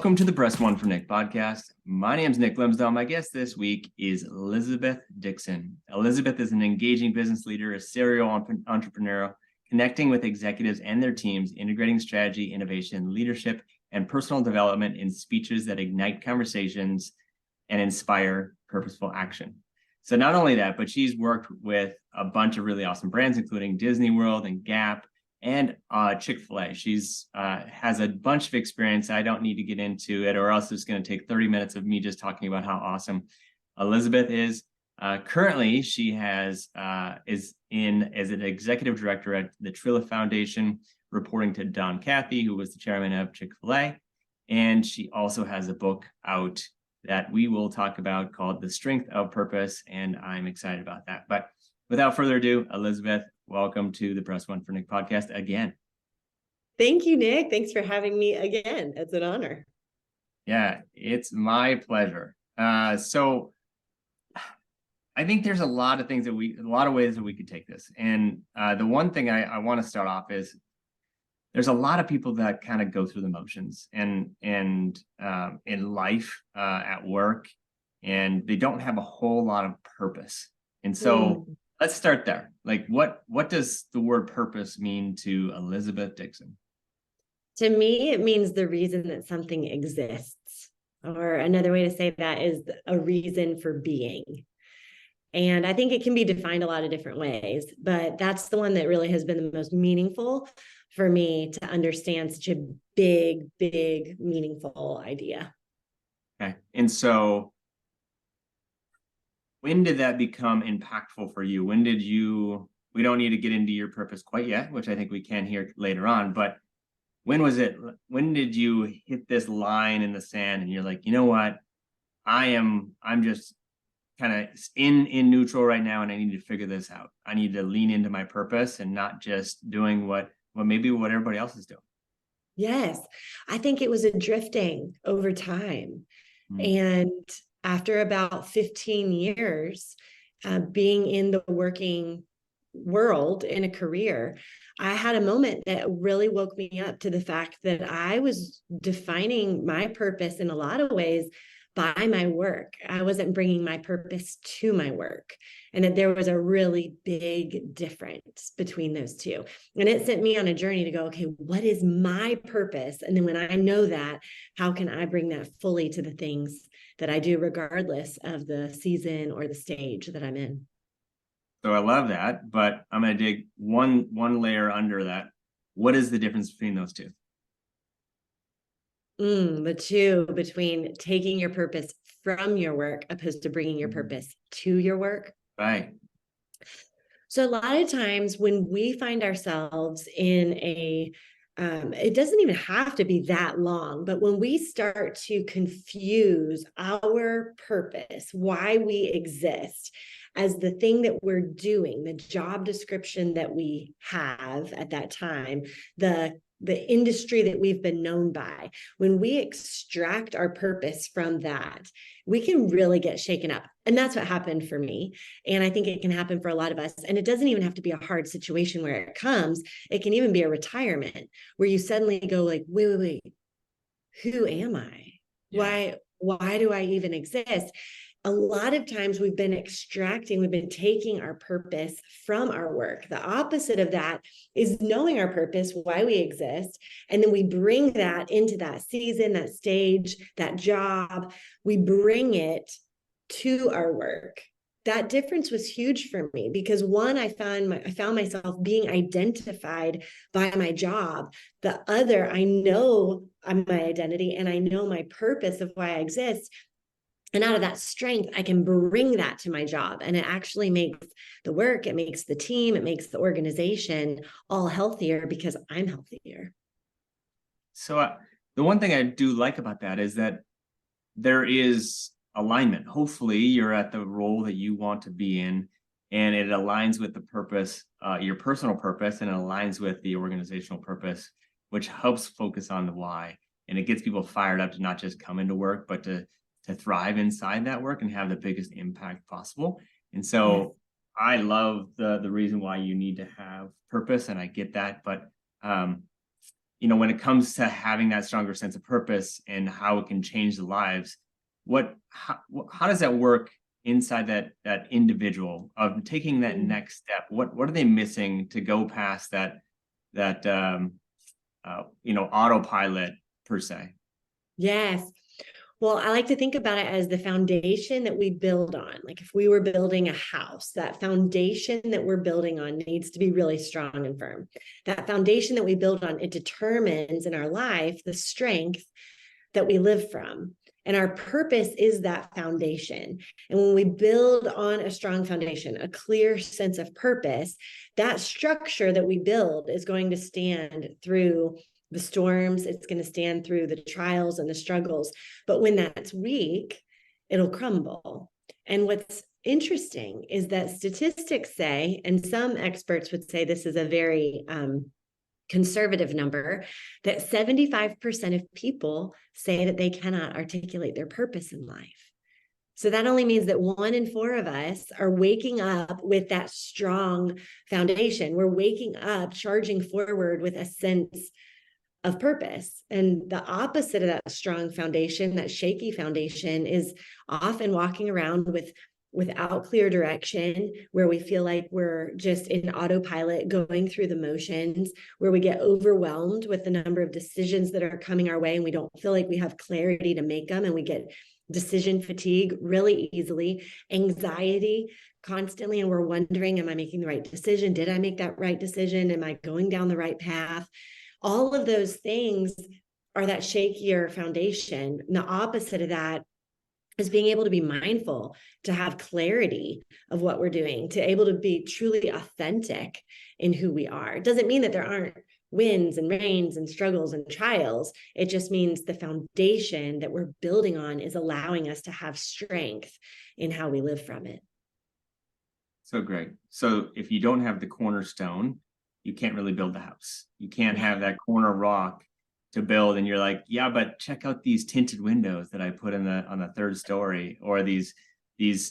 Welcome to the Press One for Nick podcast. My name is Nick Limsdahl. My guest this week is Elizabeth Dixon. Elizabeth is an engaging business leader, a serial entrepreneur, connecting with executives and their teams, integrating strategy, innovation, leadership, and personal development in speeches that ignite conversations and inspire purposeful action. So not only that, but she's worked with a bunch of really awesome brands, including Disney World and Gap, and Chick-fil-a. She's has a bunch of experience. I don't need to get into it, or else it's going to take 30 minutes of me just talking about how awesome Elizabeth is. Currently, she is in as an executive director at the Trilith Foundation, reporting to Don Cathy, who was the chairman of Chick-fil-a. And she also has a book out that we will talk about called The Strength of Purpose, and I'm excited about that. But without further ado, Elizabeth, welcome to the Press One for Nick podcast again. Thank you, Nick. Thanks for having me again. It's an honor. Yeah, it's my pleasure. So I think there's a lot of ways that we could take this. And the one thing I want to start off is there's a lot of people that kind of go through the motions and in life, at work, and they don't have a whole lot of purpose. And so let's start there. Like, what does the word purpose mean to Elizabeth Dixon? To me, it means the reason that something exists. Or another way to say that is a reason for being. And I think it can be defined a lot of different ways, but that's the one that really has been the most meaningful for me to understand such a big, meaningful idea. Okay. And so when did that become impactful for you? We don't need to get into your purpose quite yet, which I think we can hear later on, but when did you hit this line in the sand and you're like, you know what, I'm just kind of in neutral right now, and I need to figure this out. I need to lean into my purpose and not just doing what everybody else is doing. Yes, I think it was a drifting over time. And after about 15 years being in the working world in a career, I had a moment that really woke me up to the fact that I was defining my purpose in a lot of ways by my work. I wasn't bringing my purpose to my work, and that there was a really big difference between those two. And it sent me on a journey to go, okay, what is my purpose? And then when I know that, how can I bring that fully to the things that I do, regardless of the season or the stage that I'm in? So I love that, but I'm going to dig one layer under that. What is the difference between those two? The two between taking your purpose from your work opposed to bringing your purpose to your work. Right. So a lot of times when we find ourselves in it doesn't even have to be that long, but when we start to confuse our purpose, why we exist, as the thing that we're doing, the job description that we have at that time, the industry that we've been known by, when we extract our purpose from that, we can really get shaken up. And that's what happened for me. And I think it can happen for a lot of us. And it doesn't even have to be a hard situation where it comes. It can even be a retirement where you suddenly go like, wait, who am I? Yeah. Why do I even exist? A lot of times we've been taking our purpose from our work. The opposite of that is knowing our purpose, why we exist. And then we bring that into that season, that stage, that job. We bring it to our work. That difference was huge for me because one, I found myself being identified by my job. The other, I know my identity and I know my purpose of why I exist. And out of that strength, I can bring that to my job. And it actually makes the work, it makes the team, it makes the organization all healthier because I'm healthier. So the one thing I do like about that is that there is alignment. Hopefully you're at the role that you want to be in, and it aligns with the purpose, your personal purpose, and it aligns with the organizational purpose, which helps focus on the why. And it gets people fired up to not just come into work, but to thrive inside that work and have the biggest impact possible. And so I love the reason why you need to have purpose, and I get that. But when it comes to having that stronger sense of purpose and how it can change the lives, how does that work inside that individual of taking that next step? What are they missing to go past that autopilot per se? Yes. Well, I like to think about it as the foundation that we build on. Like if we were building a house, that foundation that we're building on needs to be really strong and firm. That foundation that we build on, it determines in our life the strength that we live from. And our purpose is that foundation. And when we build on a strong foundation, a clear sense of purpose, that structure that we build is going to stand through the storms. It's going to stand through the trials and the struggles. But when that's weak, it'll crumble. And what's interesting is that statistics say, and some experts would say this is a very conservative number, that 75% of people say that they cannot articulate their purpose in life. So that only means that 1 in 4 of us are waking up with that strong foundation. We're waking up, charging forward with a sense of purpose. And the opposite of that strong foundation, that shaky foundation, is often walking around without clear direction, where we feel like we're just in autopilot going through the motions, where we get overwhelmed with the number of decisions that are coming our way and we don't feel like we have clarity to make them, and we get decision fatigue really easily, anxiety constantly, and we're wondering, am I making the right decision? Did I make that right decision? Am I going down the right path? All of those things are that shakier foundation. And the opposite of that is being able to be mindful, to have clarity of what we're doing, to able to be truly authentic in who we are. It doesn't mean that there aren't winds and rains and struggles and trials. It just means the foundation that we're building on is allowing us to have strength in how we live from it. So great. So if you don't have the cornerstone, you can't really build the house. You can't have that corner rock to build, and you're like, yeah, but check out these tinted windows that I put on the 3rd story, or these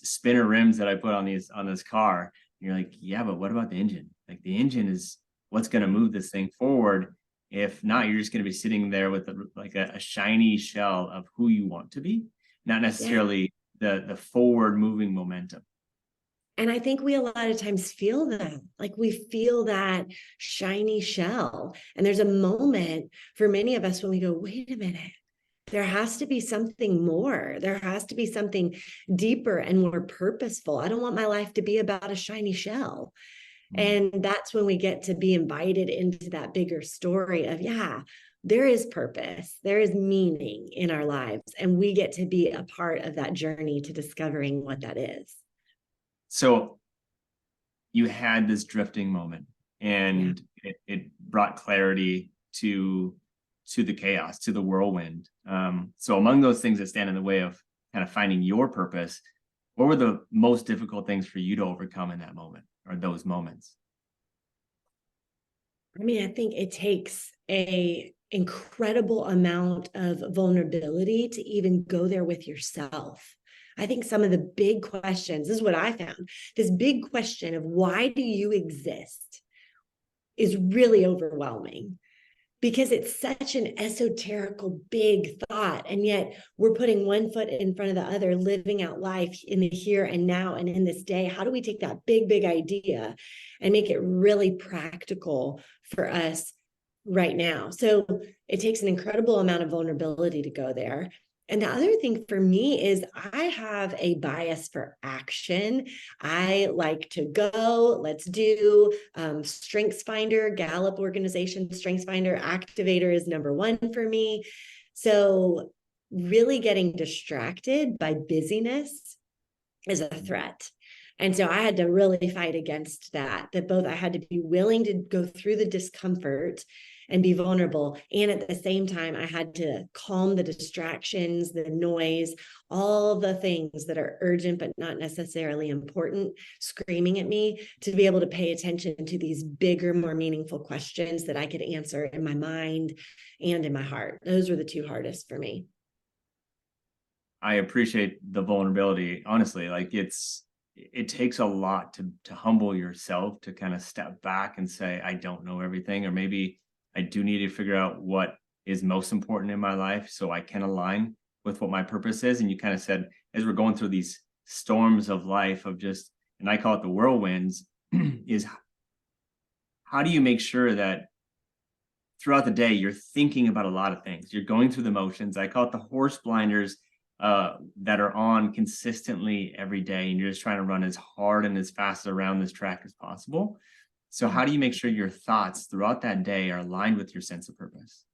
spinner rims that I put on this car. And you're like, yeah, but what about the engine? Like, the engine is what's going to move this thing forward. If not, you're just going to be sitting there with a shiny shell of who you want to be, not necessarily the forward moving momentum. And I think we a lot of times feel that, like we feel that shiny shell. And there's a moment for many of us when we go, wait a minute, there has to be something more. There has to be something deeper and more purposeful. I don't want my life to be about a shiny shell. And that's when we get to be invited into that bigger story of, yeah, there is purpose, there is meaning in our lives, and we get to be a part of that journey to discovering what that is. So you had this drifting moment, and it brought clarity to the chaos, to the whirlwind. So among those things that stand in the way of kind of finding your purpose, what were the most difficult things for you to overcome in that moment, or those moments? I mean, I think it takes an incredible amount of vulnerability to even go there with yourself. I think some of the big questions, this is what I found, this big question of why do you exist is really overwhelming, because it's such an esoterical big thought. And yet we're putting one foot in front of the other, living out life in the here and now and in this day. How do we take that big idea and make it really practical for us right now? So it takes an incredible amount of vulnerability to go there. And the other thing for me is I have a bias for action. I like to go, let's do Strengths Finder, Gallup organization, Strengths Finder activator is number 1 for me. So really getting distracted by busyness is a threat. And so I had to really fight against that both I had to be willing to go through the discomfort and be vulnerable. And at the same time, I had to calm the distractions, the noise, all the things that are urgent, but not necessarily important, screaming at me, to be able to pay attention to these bigger, more meaningful questions that I could answer in my mind and in my heart. Those were the 2 hardest for me. I appreciate the vulnerability. Honestly, like it takes a lot to humble yourself, to kind of step back and say, I don't know everything, or maybe I do need to figure out what is most important in my life so I can align with what my purpose is. And you kind of said, as we're going through these storms of life of just, and I call it the whirlwinds, is how do you make sure that throughout the day you're thinking about a lot of things? You're going through the motions. I call it the horse blinders that are on consistently every day, and you're just trying to run as hard and as fast around this track as possible. So how do you make sure your thoughts throughout that day are aligned with your sense of purpose?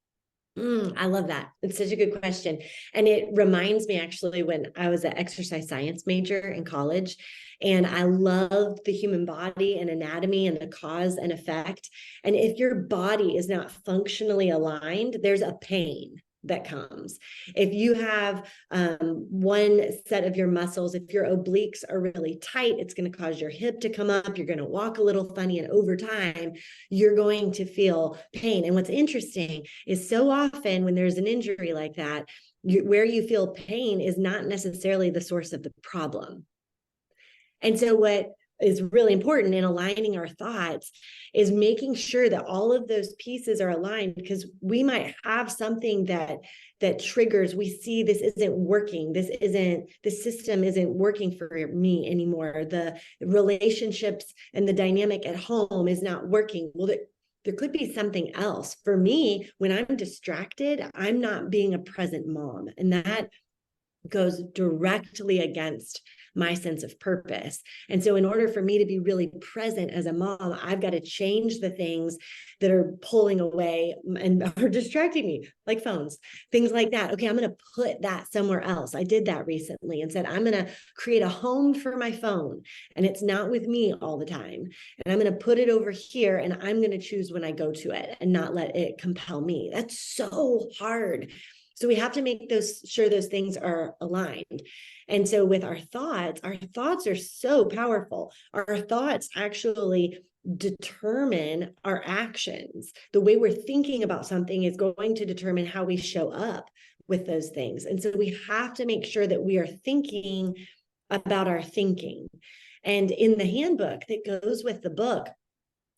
I love that. It's such a good question. And it reminds me actually when I was an exercise science major in college, and I loved the human body and anatomy and the cause and effect. And if your body is not functionally aligned, there's a pain that comes. If you have one set of your muscles, if your obliques are really tight, it's going to cause your hip to come up. You're going to walk a little funny. And over time, you're going to feel pain. And what's interesting is so often when there's an injury like that, where you feel pain is not necessarily the source of the problem. And so what is really important in aligning our thoughts is making sure that all of those pieces are aligned, because we might have something that triggers, we see this isn't working, the system isn't working for me anymore, the relationships and the dynamic at home is not working. Well, there could be something else. For me, when I'm distracted, I'm not being a present mom, and that goes directly against my sense of purpose. And so in order for me to be really present as a mom, I've got to change the things that are pulling away and are distracting me, like phones, things like that. Okay, I'm going to put that somewhere else. I did that recently and said, I'm going to create a home for my phone, and it's not with me all the time. And I'm going to put it over here, and I'm going to choose when I go to it and not let it compel me. That's so hard. So we have to make sure those things are aligned. And so with our thoughts are so powerful. Our thoughts actually determine our actions. The way we're thinking about something is going to determine how we show up with those things. And so we have to make sure that we are thinking about our thinking. And in the handbook that goes with the book,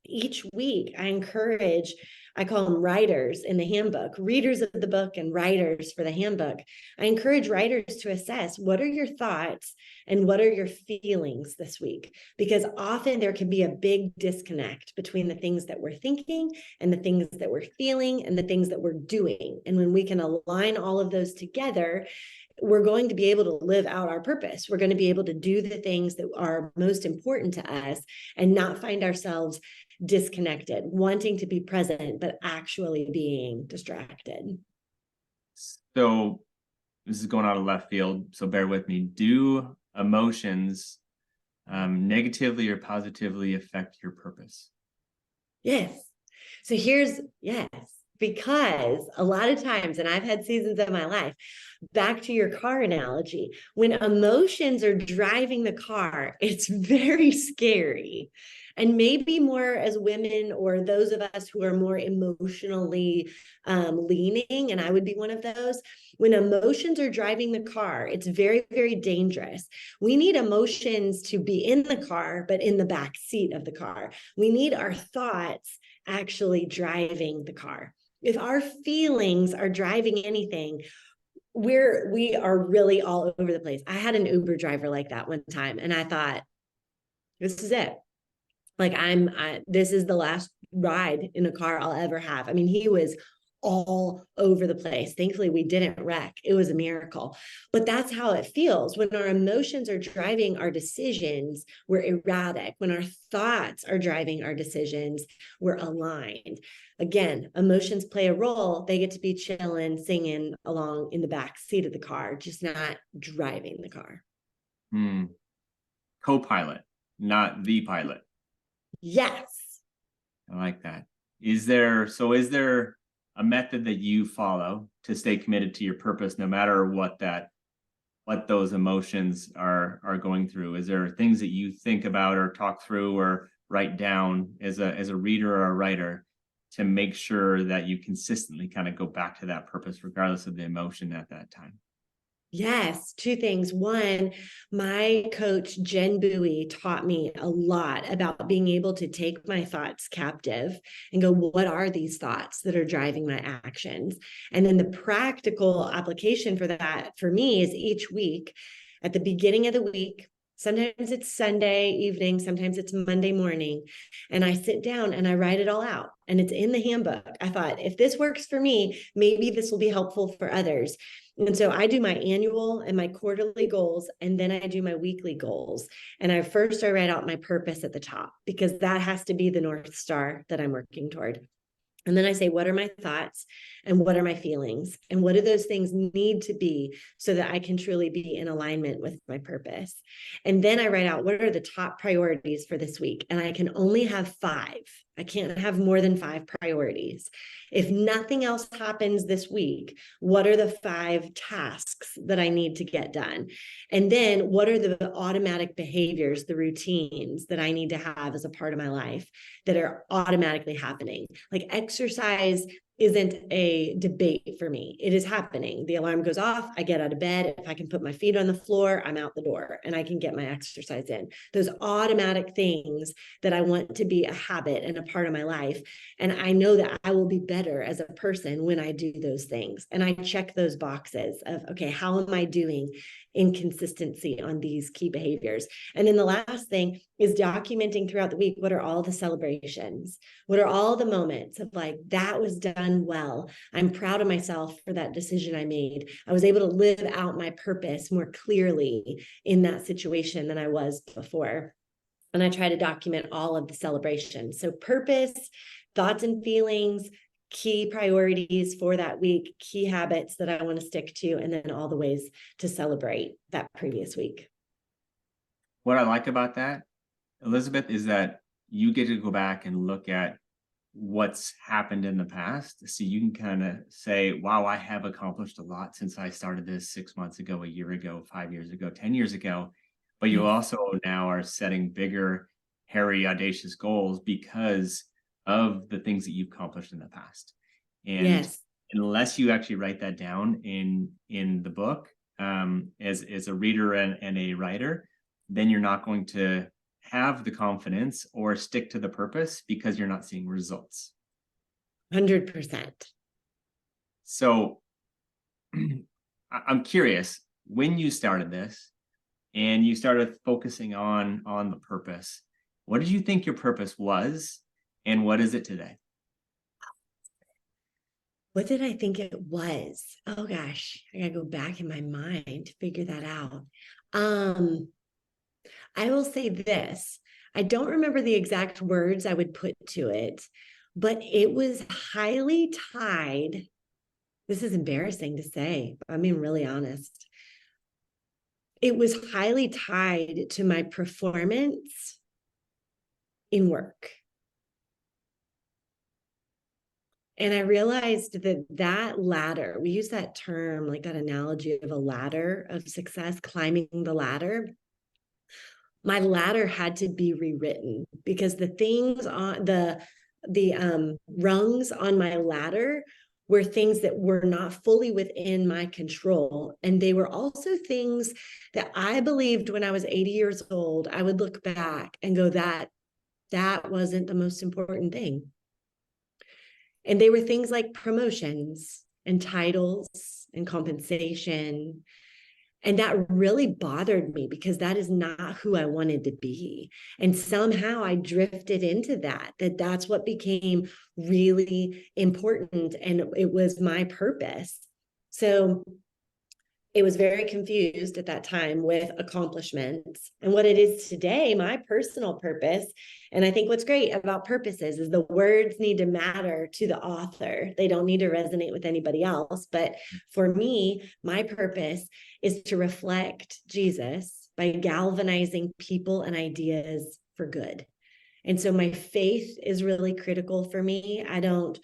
each week I call them writers in the handbook, readers of the book and writers for the handbook. I encourage writers to assess, what are your thoughts and what are your feelings this week? Because often there can be a big disconnect between the things that we're thinking and the things that we're feeling and the things that we're doing. And when we can align all of those together, we're going to be able to live out our purpose. We're going to be able to do the things that are most important to us and not find ourselves disconnected, wanting to be present, but actually being distracted. So this is going out of left field, so bear with me. Do emotions negatively or positively affect your purpose? Yes. So yes, because a lot of times, and I've had seasons of my life, back to your car analogy, when emotions are driving the car, it's very scary. And maybe more as women, or those of us who are more emotionally leaning, and I would be one of those, when emotions are driving the car, it's very, very dangerous. We need emotions to be in the car, but in the back seat of the car. We need our thoughts actually driving the car. If our feelings are driving anything, we are really all over the place. I had an Uber driver like that one time, and I thought, this is it. Like this is the last ride in a car I'll ever have. I mean, he was all over the place. Thankfully, we didn't wreck. It was a miracle. But that's how it feels. When our emotions are driving our decisions, we're erratic. When our thoughts are driving our decisions, we're aligned. Again, emotions play a role. They get to be chilling, singing along in the back seat of the car, just not driving the car. Co-pilot, not the pilot. Yes. I like that. Is there a method that you follow to stay committed to your purpose, no matter what those emotions are going through? Is there things that you think about or talk through or write down as a reader or a writer to make sure that you consistently kind of go back to that purpose, regardless of the emotion at that time? Yes, two things. One, my coach, Jen Bowie, taught me a lot about being able to take my thoughts captive and go, what are these thoughts that are driving my actions? And then the practical application for that for me is each week at the beginning of the week. Sometimes it's Sunday evening, sometimes it's Monday morning. And I sit down and I write it all out. And it's in the handbook. I thought, if this works for me, maybe this will be helpful for others. And so I do my annual and my quarterly goals, and then I do my weekly goals. And I write out my purpose at the top, because that has to be the North Star that I'm working toward. And then I say, what are my thoughts and what are my feelings? And what do those things need to be so that I can truly be in alignment with my purpose? And then I write out, what are the top priorities for this week? And I can only have 5. I can't have more than 5 priorities. If nothing else happens this week, what are the 5 tasks that I need to get done? And then what are the automatic behaviors, the routines that I need to have as a part of my life that are automatically happening? Like exercise isn't a debate for me. It is happening. The alarm goes off. I get out of bed. If I can put my feet on the floor, I'm out the door and I can get my exercise in. Those automatic things that I want to be a habit and a part of my life. And I know that I will be better as a person when I do those things. And I check those boxes of, okay, how am I doing in consistency on these key behaviors? And then the last thing is documenting throughout the week, what are all the celebrations? What are all the moments of like, that was done well. I'm proud of myself for that decision I made. I was able to live out my purpose more clearly in that situation than I was before. And I try to document all of the celebrations. So purpose, thoughts and feelings, key priorities for that week, key habits that I want to stick to, and then all the ways to celebrate that previous week. What I like about that, Elizabeth, is that you get to go back and look at what's happened in the past. So you can kind of say, wow, I have accomplished a lot since I started this 6 months ago, a year ago, 5 years ago, 10 years ago. But you also now are setting bigger, hairy, audacious goals because of the things that you've accomplished in the past. And yes, unless you actually write that down in the book, as a reader and a writer, then you're not going to have the confidence or stick to the purpose because you're not seeing results. 100%. So I'm curious, when you started this and you started focusing on the purpose, what did you think your purpose was and what is it today? What did I think it was? Oh gosh, I gotta go back in my mind to figure that out. I will say this. I don't remember the exact words I would put to it, but it was highly tied. This is embarrassing to say, but I'm being really honest. It was highly tied to my performance in work. And I realized that that ladder, we use that term, like that analogy of a ladder of success, climbing the ladder. My ladder had to be rewritten because the things on the rungs on my ladder were things that were not fully within my control. And they were also things that I believed when I was 80 years old, I would look back and go, that wasn't the most important thing. And they were things like promotions and titles and compensation. And that really bothered me because that is not who I wanted to be. And somehow I drifted into that's what became really important. And it was my purpose. So it was very confused at that time with accomplishments and what it is today, my personal purpose. And I think what's great about purposes is the words need to matter to the author. They don't need to resonate with anybody else. But for me, my purpose is to reflect Jesus by galvanizing people and ideas for good. And so my faith is really critical for me. I don't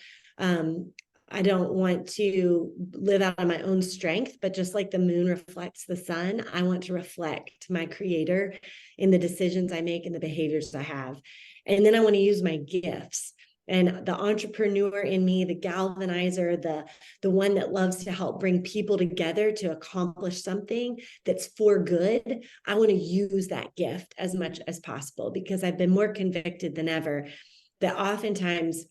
want to live out of my own strength, but just like the moon reflects the sun, I want to reflect my creator in the decisions I make and the behaviors I have. And then I want to use my gifts. And the entrepreneur in me, the galvanizer, the one that loves to help bring people together to accomplish something that's for good, I want to use that gift as much as possible, because I've been more convicted than ever that oftentimes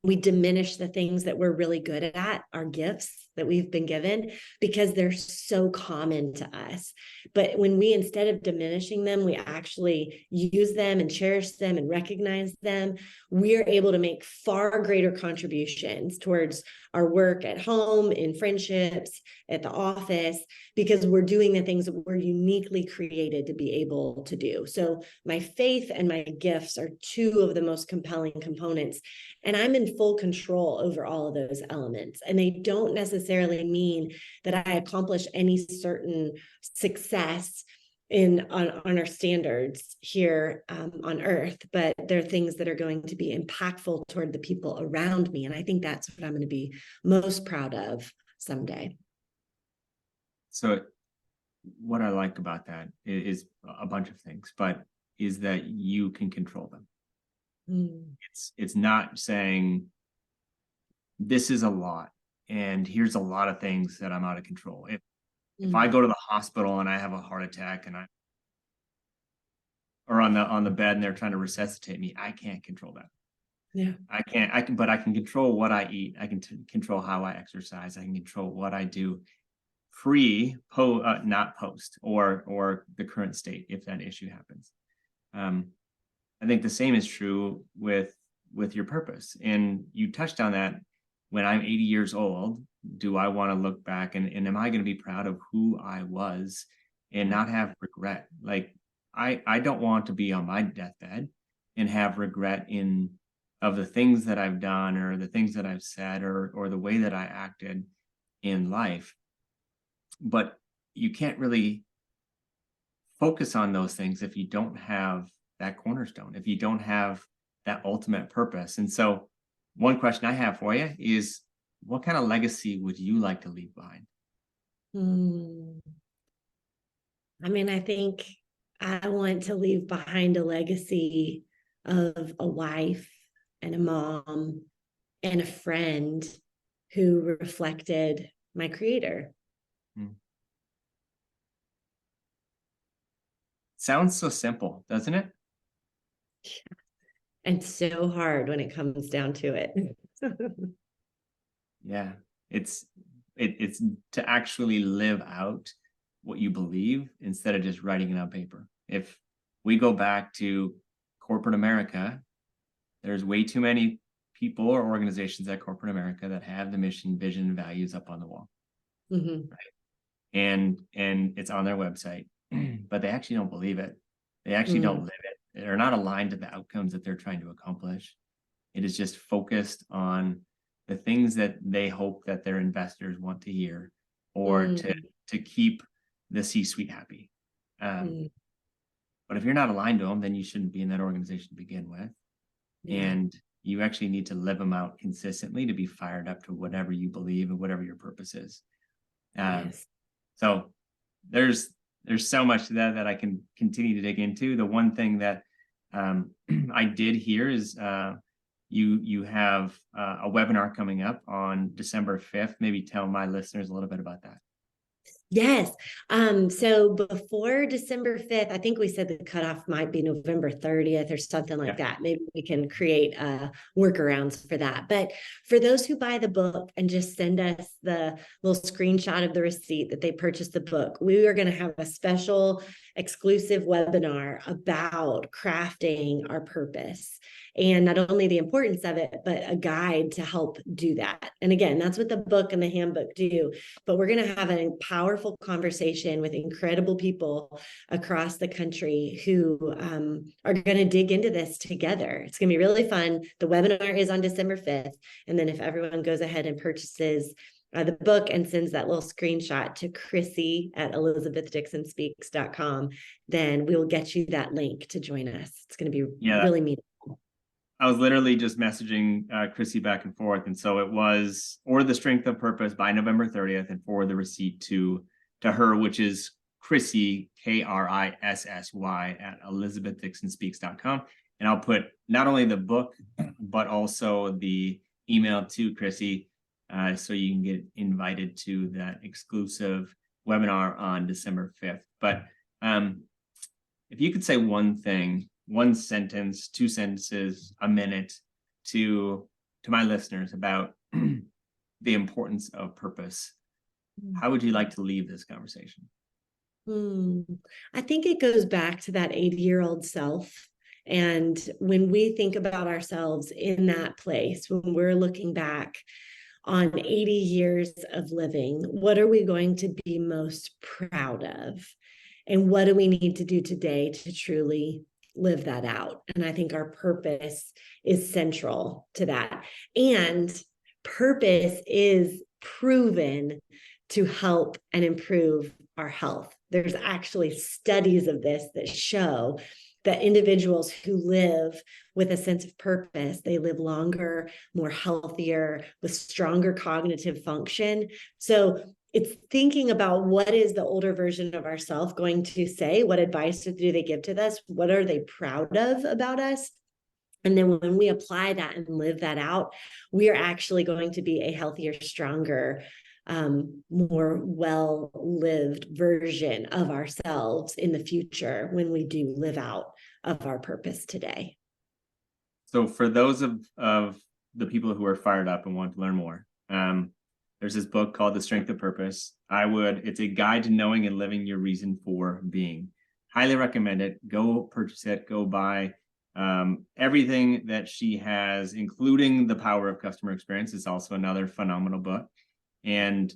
we diminish the things that we're really good at, our gifts that we've been given, because they're so common to us. But when we, instead of diminishing them, we actually use them and cherish them and recognize them, we are able to make far greater contributions towards our work at home, in friendships, at the office, because we're doing the things that we're uniquely created to be able to do. So my faith and my gifts are two of the most compelling components. And I'm in full control over all of those elements. And they don't necessarily mean that I accomplish any certain success on our standards here on earth, but they're things that are going to be impactful toward the people around me. And I think that's what I'm going to be most proud of someday. So what I like about that is a bunch of things, but is that you can control them. It's not saying this is a lot and here's a lot of things that I'm out of control. If I go to the hospital and I have a heart attack and or on the bed and they're trying to resuscitate me, I can't control that. Yeah. But I can control what I eat. I can control how I exercise. I can control what I do not post or the current state if that issue happens. I think the same is true with your purpose. And you touched on that. When I'm 80 years old, do I want to look back and am I going to be proud of who I was and not have regret? Like I don't want to be on my deathbed and have regret of the things that I've done or the things that I've said or the way that I acted in life. But you can't really focus on those things if you don't have that cornerstone, if you don't have that ultimate purpose. And so one question I have for you is, what kind of legacy would you like to leave behind? I mean, I think I want to leave behind a legacy of a wife and a mom and a friend who reflected my creator. Sounds so simple, doesn't it? Yeah. And so hard when it comes down to it. Yeah, it's to actually live out what you believe instead of just writing it on paper. If we go back to corporate America, there's way too many people or organizations at corporate America that have the mission, vision, and values up on the wall. Right? And it's on their website, but they actually don't believe it. They actually don't live it. They're not aligned to the outcomes that they're trying to accomplish. It is just focused on the things that they hope that their investors want to hear or to keep the C-suite happy. But if you're not aligned to them, then you shouldn't be in that organization to begin with. And you actually need to live them out consistently to be fired up to whatever you believe and whatever your purpose is. So there's so much to that I can continue to dig into. The one thing that I did hear is you have a webinar coming up on December 5th. Maybe tell my listeners a little bit about that. Yes. So before December 5th, I think we said the cutoff might be November 30th or something like that. Maybe we can create workarounds for that. But for those who buy the book and just send us the little screenshot of the receipt that they purchased the book, we are going to have a special exclusive webinar about crafting our purpose. And not only the importance of it, but a guide to help do that. And again, that's what the book and the handbook do. But we're going to have a powerful conversation with incredible people across the country who are going to dig into this together. It's going to be really fun. The webinar is on December 5th. And then if everyone goes ahead and purchases the book and sends that little screenshot to Chrissy at ElizabethDixonSpeaks.com, then we'll get you that link to join us. It's going to be really meaningful. I was literally just messaging Chrissy back and forth. And so it was Or the Strength of Purpose by November 30th and forward the receipt to her, which is Chrissy, Krissy at ElizabethDixonSpeaks.com. And I'll put not only the book, but also the email to Chrissy, so you can get invited to that exclusive webinar on December 5th. But if you could say one thing, one sentence, two sentences, a minute to my listeners about the importance of purpose, how would you like to leave this conversation? I think it goes back to that 80-year-old self. And when we think about ourselves in that place, when we're looking back on 80 years of living, what are we going to be most proud of? And what do we need to do today to truly live that out? And I think our purpose is central to that. And purpose is proven to help and improve our health. There's actually studies of this that show that individuals who live with a sense of purpose, they live longer, more healthier, with stronger cognitive function. So it's thinking about what is the older version of ourselves going to say? What advice do they give to us? What are they proud of about us? And then when we apply that and live that out, we are actually going to be a healthier, stronger, more well-lived version of ourselves in the future when we do live out of our purpose today. So for those of the people who are fired up and want to learn more, there's this book called The Strength of Purpose. It's a guide to knowing and living your reason for being. Highly recommend it. Go purchase it. Go buy everything that she has, including The Power of Customer Experience. Is also another phenomenal book. And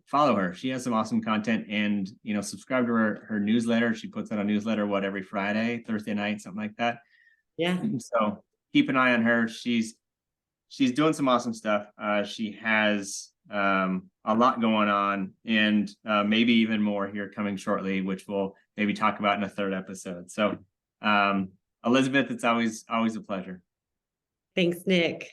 follow her. She has some awesome content, and subscribe to her newsletter. She puts out a newsletter every Friday, Thursday night, something like that. Yeah. So keep an eye on her. She's doing some awesome stuff. She has a lot going on, and maybe even more here coming shortly, which we'll maybe talk about in a third episode. So Elizabeth, it's always a pleasure. Thanks, Nick.